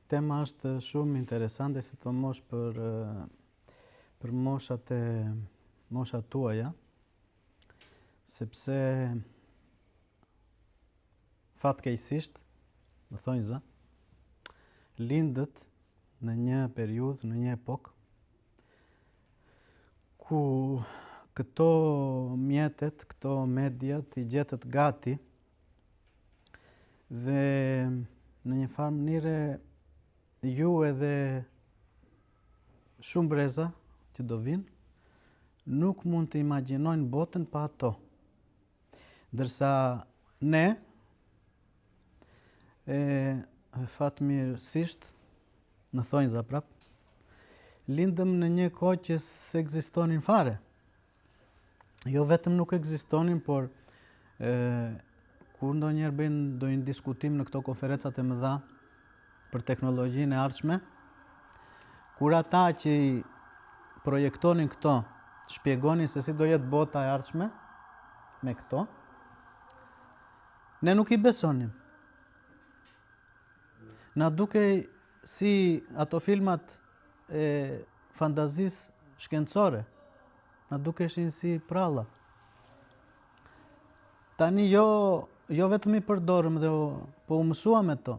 tema është shumë interesante, sidomos për moshat tuaja, sepse fatkeqësisht, më thonjë za, lindët në një periudhë, në një epokë, ku këto mjetet, këto mediat i gjetët gati dhe në një farë mënyre ju edhe shumë breza që do vinë nuk mund të imagjinojnë botën pa ato. Ndërsa ne fatmirësisht, në thonjza prap, lindëm në një kohë që s'ekzistonin fare. Jo vetëm nuk ekzistonin, por kur ndonjëherë bëjnë ndonjë diskutim në këto konferencat e mëdha për teknologjinë e ardhshme, kur ata që i projektonin këto shpjegonin se si do jetë bota e ardhshme me këto, ne nuk i besonim. Na dukej si ato filmat e fantazisë shkencore, na dukeshin si pralla. Tani jo vetëm i përdorëm dhe po u mësuam me to.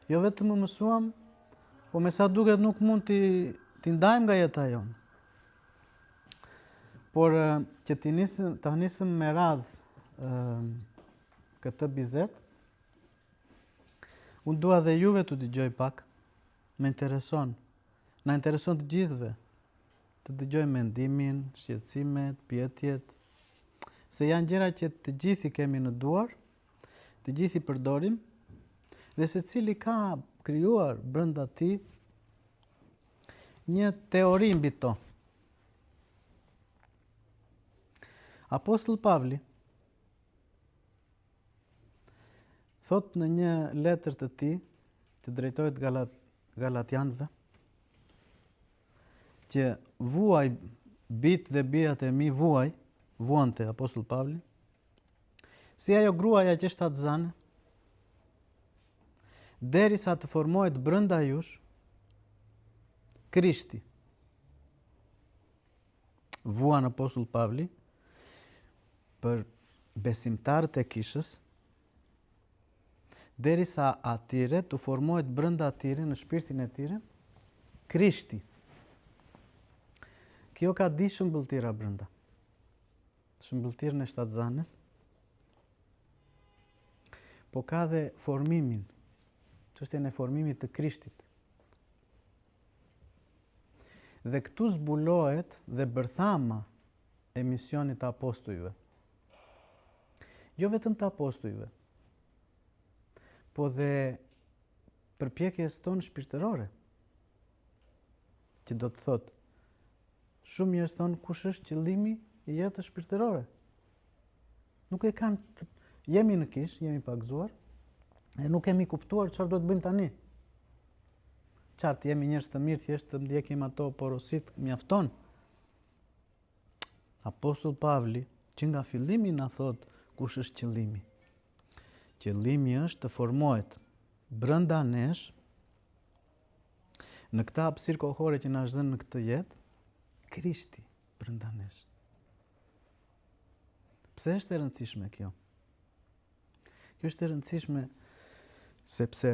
Jo vetëm u mësuam, po me sa duket nuk mund t'i ndajmë nga jeta jonë. Por që ta nisëm me radhë këtë bizet, unë dua dhe juve t'u dëgjoj pak, më intereson. Na intereson të gjithëve të dëgjojmë mendimin, shqetësimet, pyetjet, se janë gjëra që të gjithë i kemi në duar, të gjithë i përdorim, dhe secili ka krijuar brenda tij një teori mbi to. Apostull Pavli thot në një letër të tij, që drejtohet Galatianëve, që vuaj bitë dhe bijat e mi vuante Apostull Pavli, si ajo gruaja që është atë zane, derisa të formohet brenda jush Krishti. Vuan Apostull Pavli për besimtarët e kishës, derisa atyre të formohet brenda atyre në shpirtin e tyre Krishti. Kjo ka di shëmbëltira brenda. Shëmbëltirën e shtatzanes, po ka dhe formimin, çështjen e formimit të Krishtit. Dhe këtu zbulohet dhe bërthama e misionit të apostujve. Jo vetëm të apostujve, po dhe përpjekjes tonë shpirtërore, që do të thotë, shumë njerëz thonë kush është qëllimi i jetës shpirtërore. Nuk e kanë, jemi në kishë, jemi pagzuar, e nuk kemi kuptuar çfarë do të bëjmë tani. Qartë jemi njerëz të mirë, thjesht të ndjekim ato porosit, mjafton. Apostull Pavli, që nga fillimi na thot kush është qëllimi. Qëllimi është të formohet brenda nesh, në këtë hapësirë kohore që na është dhënë në këtë jetë, Krishti brenda nesh. Pse është e rëndësishme kjo? Kjo është e rëndësishme sepse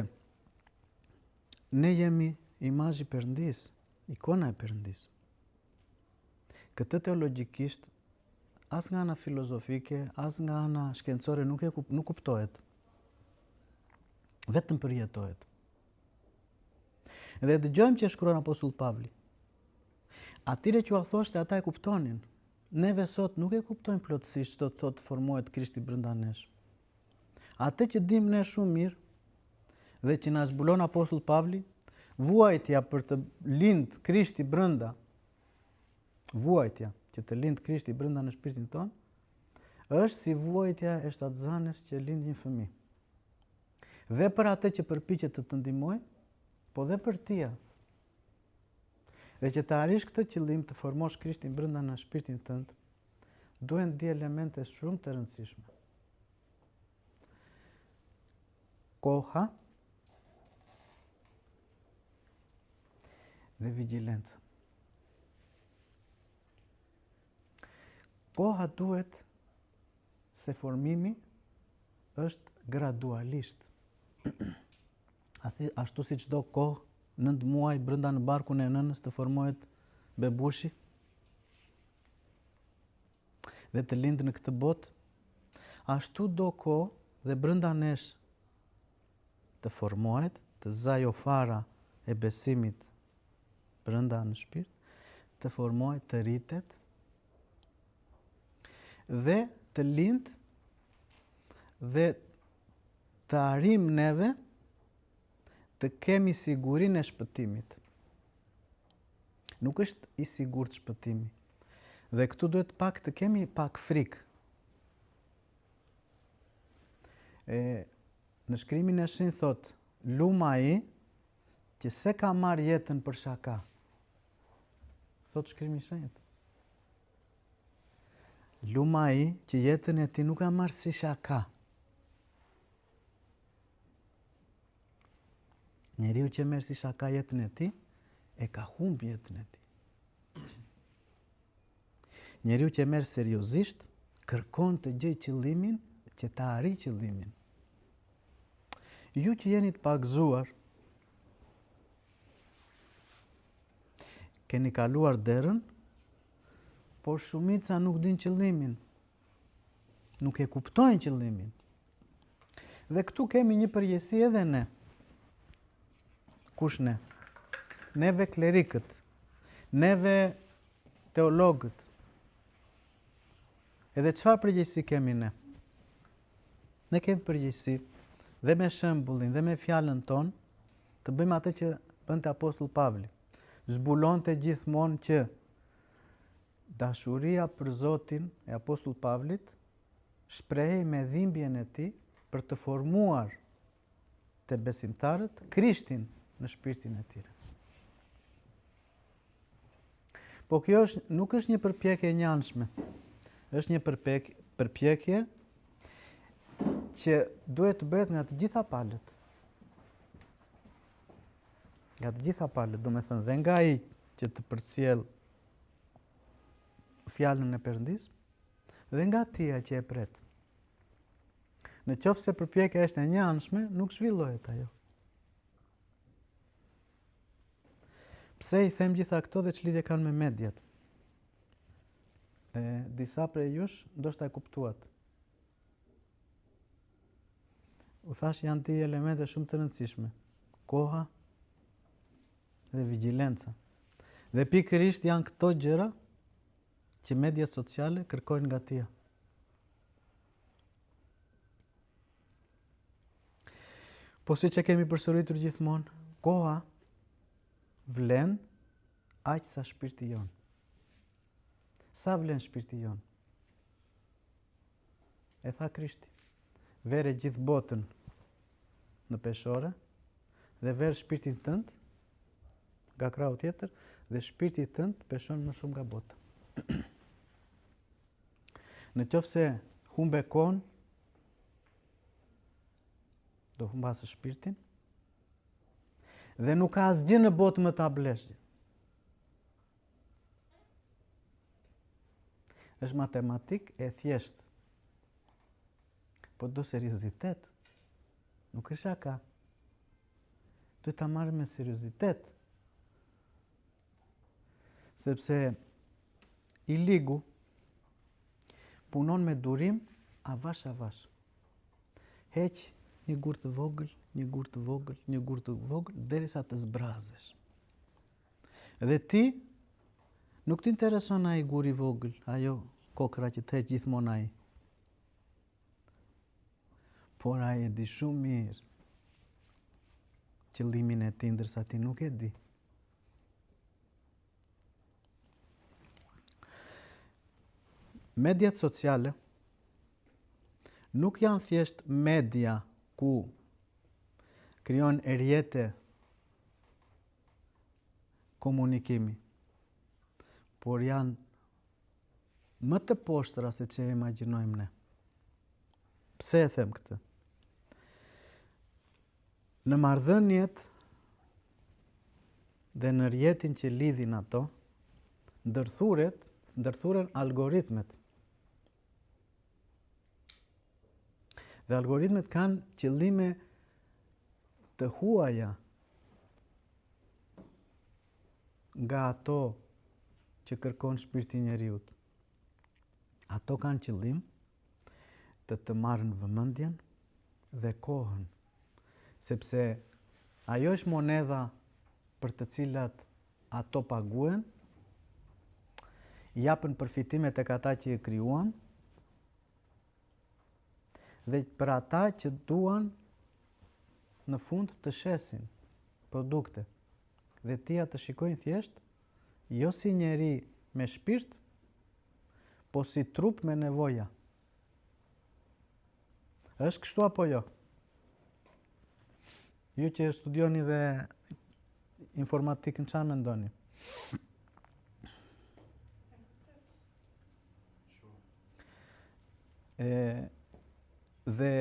ne jemi imazhi i Perëndis, ikona e Perëndis. Këtë teologjikisht, as nga ana filozofike, as nga ana shkencore nuk kuptohet. Vetëm përjetohet. Dhe dëgjojmë që shkruan Apostull Pavli. Atyre që u thoshte ata e kuptonin. Neve sot nuk e kuptojmë plotësisht çdo të thotë formohet Krishti brenda nesh. Atë që dim ne shumë mirë dhe që na zbulon Apostull Pavli, vuajtja për të lind Krishti brenda, vuajtja që të lind Krishti brenda në shpirtin ton, është si vuajtja e shtatzanes që lind një fëmijë. Dhe për atë që përpiqet të të ndihmojë, po dhe për tia. Dhe që të arrish këtë qëllim të formosh Krishtin brenda në shpirtin tënd, duhen di elemente shumë të rëndësishme. Koha, dhe vigjilencë. Koha duhet se formimi është gradualisht. Ashtu si çdo kohë, 9 muaj brenda në barkun e nënës të formohet bebushi dhe të lindë në këtë botë, ashtu do kohë dhe brenda nesh të formohet, të zajë fara e besimit brenda në shpirt, të formohet, të rritet dhe të lindë dhe të arrim neve të kemi sigurinë e shpëtimit. Nuk është i sigurt shpëtimi. Dhe këtu duhet pak të kemi pak frikë. Në shkrimin e shenjtë thot, luma ai që se ka marrë jetën për shaka. Thot shkrimi i shenjtë. Luma ai që jetën e tij nuk ka marrë si shaka. Njeriu që merr si shaka jetën e tij, e ka humbë jetën e tij. Njeriu që merr seriozisht, kërkon të gjejë qëllimin, që ta arrijë qëllimin. Ju që jeni të pagëzuar, keni kaluar derën, por shumica nuk din qëllimin. Nuk e kuptojnë qëllimin. Dhe këtu kemi një përgjegjësi edhe ne. Kush ne? Neve klerikët, neve teologët. Edhe çfarë përgjegjësi kemi ne? Ne kemi përgjegjësi dhe me shembullin dhe me fjalën tonë të bëjmë atë që bënte apostull Pavli. Zbulonte gjithmonë që dashuria për Zotin e apostull Pavlit shprehej me dhimbjen e tij për të formuar te besimtarët Krishtin në shpirtin e tyre. Po kjo nuk është një përpjekje e njanshme. Është një përpjekje që duhet të bëhet nga të gjitha palët. Nga të gjitha palët, do me thënë, dhe nga ai që të përcjell fjalën e Perëndis, dhe nga tia që e pret. Në qoftë se përpjekja është e njanshme, nuk zhvillohet ajo. Pse i them gjitha këto dhe ç'lidhje kanë me mediat? Disa prej jush ndoshta e kuptuat. U thash janë dy elemente shumë të rëndësishme. Koha dhe vigjilenca. Dhe pikërisht janë këto gjëra që mediat sociale kërkojnë nga tia. Po siç e kemi përsëritur gjithmonë, koha vlen aq sa shpirti jon. Sa vlen shpirti jon? E tha Krishti, vere gjithë botën në peshore dhe verë shpirtin tënd nga krau tjetër dhe shpirti tënd peshon më shumë nga bota. Në qoftë se humbe kohën, do humbasë shpirtin dhe nuk ka asgjë në botë më ta blesh. Është matematik e thjeshtë. Po do seriozitet. Nuk është shaka. Duhet ta marrë me seriozitet. Sepse i ligu punon me durim avash avash. Heq një gur të vogël, një gur të vogël, një gur të vogël, derisa të zbrazesh. Dhe ti nuk t'intereson ai gur i vogël, ajo kokra që të heq gjithmonë ai. Por ai e di shumë mirë qëllimin e tij, ndërsa ti nuk e di. Mediat sociale nuk janë thjesht media ku krijon rrjete komunikimi, por janë më të poshtra se që e imagjinojmë ne. Pse e them këtë? Në marrëdhëniet dhe në rjetin që lidhin ato, ndërthuren algoritmet. Dhe algoritmet kanë qëllime të huaja nga ato që kërkon shpirti njeriut. Ato kanë qëllim të marrën vëmendjen dhe kohën, sepse ajo është monedha për të cilat ato paguen, japën përfitimet e ata që i krijuan, dhe për ata që duan në fund të shesin produkte, dhe tia të shikojnë thjesht, jo si njeri me shpirt, po si trup me nevoja. Është kështu apo jo? Ju që studioni dhe informatikën, çfarë mendoni? Dhe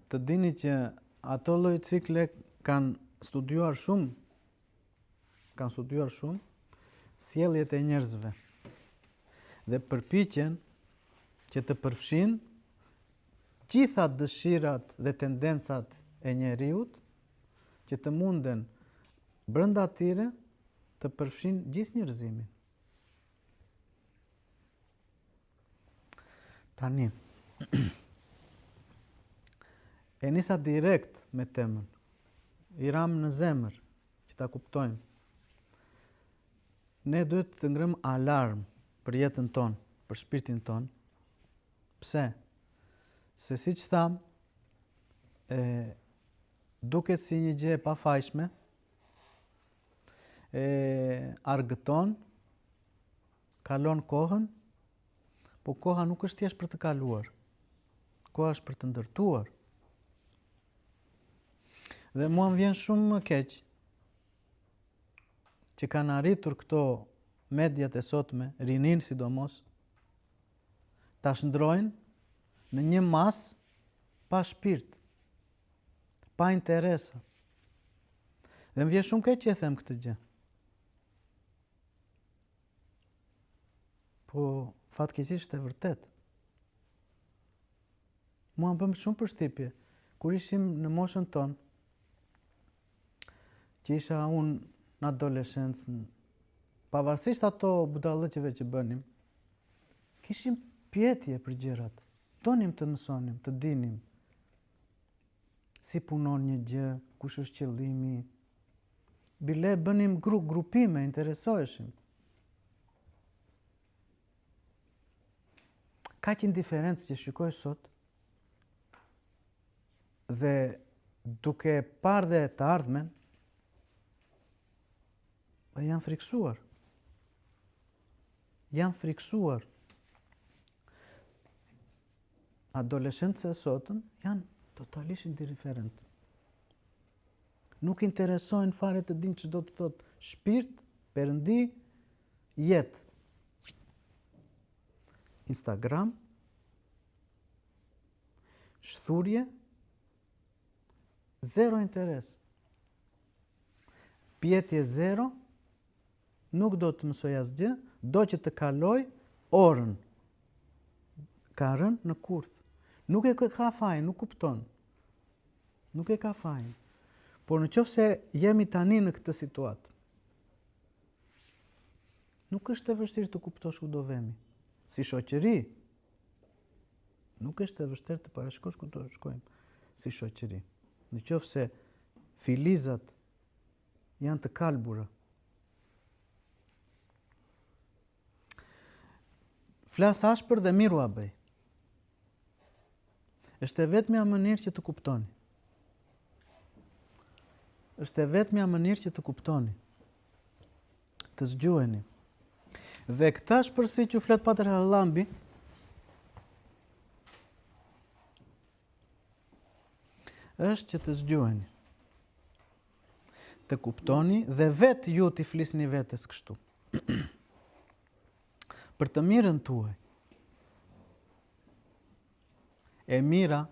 të dini që ato lloj cikle kanë studiuar shumë sjelljet e njerëzve dhe përpiqen që të përfshin gjitha dëshirat dhe tendencat e njeriut që të munden brenda tyre të përfshin gjithë njerëzimin. Tani, e nisa direkt me temën. I ram në zemër që ta kuptojmë. Ne duhet të ngrëmë alarm për jetën tonë, për shpirtin tonë. Pse? Se siç tham, duket si një gjë e pafajshme, argëton, kalon kohën, po koha nuk është thjesht për të kaluar. Koha është për të ndërtuar. Dhe mua më vjen shumë më keq që kanë arritur këto mediat e sotme, rinin sidomos, ta shndrojnë në një mas pa shpirt, pa interesa. Dhe më vjen shumë keq që e them këtë gjë. Po fatkeqësisht e vërtet. Mua më bëm shumë përshtypje kur ishim në moshën tonë, që isha unë në adoleshencë, pavarësisht ato budallëqeve që bënim, kishim pyetje për gjërat. Donim të mësonim, të dinim si punon një gjë, kush është qëllimi. Bile bënim grupime, interesoheshim. Kaq indiferencë që shikoj sot, dhe duke parë dhe të ardhmen, janë friksuar. Adoleshentët e sotëm janë totalisht indiferent. Nuk interesojnë fare të dinë ç'do të thotë shpirt, perëndi, jetë. Instagram, shthurje, zero interes. Pjetje zero, nuk do të mësoj asgjë, do që të kaloj orën. Ka rënë në kurth. Nuk e ka fajin, nuk kupton. Nuk e ka fajin. Por në qoftë se jemi tani në këtë situatë, nuk është e vështirë të kuptosh ku do vemi. Si shoqëri, nuk është e vështirë të parashikosh ku do shkojmë si shoqëri. Në qoftë se filizat janë të kalbura. Flas ashpër dhe miru a bëj. Është e vetmja mënyrë që të kuptoni. Të zgjuheni. Dhe këta shpërsi që flet Patër Harallambi, është që të zgjuheni. Të kuptoni dhe vetë ju t'i flisni vetes kështu. Për të mirën tuaj. E mira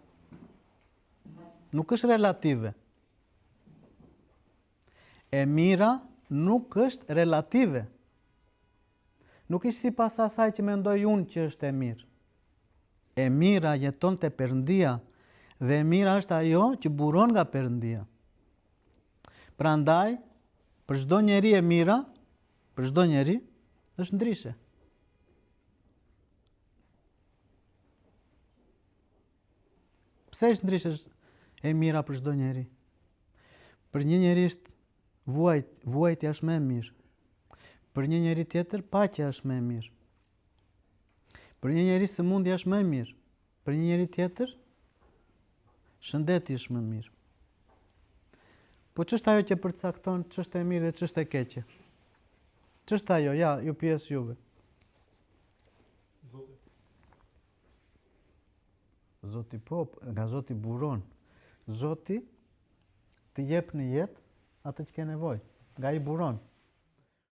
nuk është relative. E mira nuk është relative. Nuk është sipas asaj që mendoj unë që është e mirë. E mira jeton te Perëndia dhe e mira është ajo që buron nga Perëndia. Prandaj, për çdo njeri e mira, për çdo njeri është ndryshe. Pse është ndryshe e mira për çdo njeri? Për një njeri është vuajtja është më e mirë. Për një njeri tjetër paqja është më e mirë. Për një njeri sëmundja është më e mirë. Për një njeri tjetër shëndeti është më mirë. Po ç'është ajo që përcakton ç'është e mirë dhe ç'është e keqe? Ç'është ajo? Ja, ju pyes juve. Zoti po, nga Zoti buron. Zoti të jep në jetë atë që ke nevojë. Nga i buron.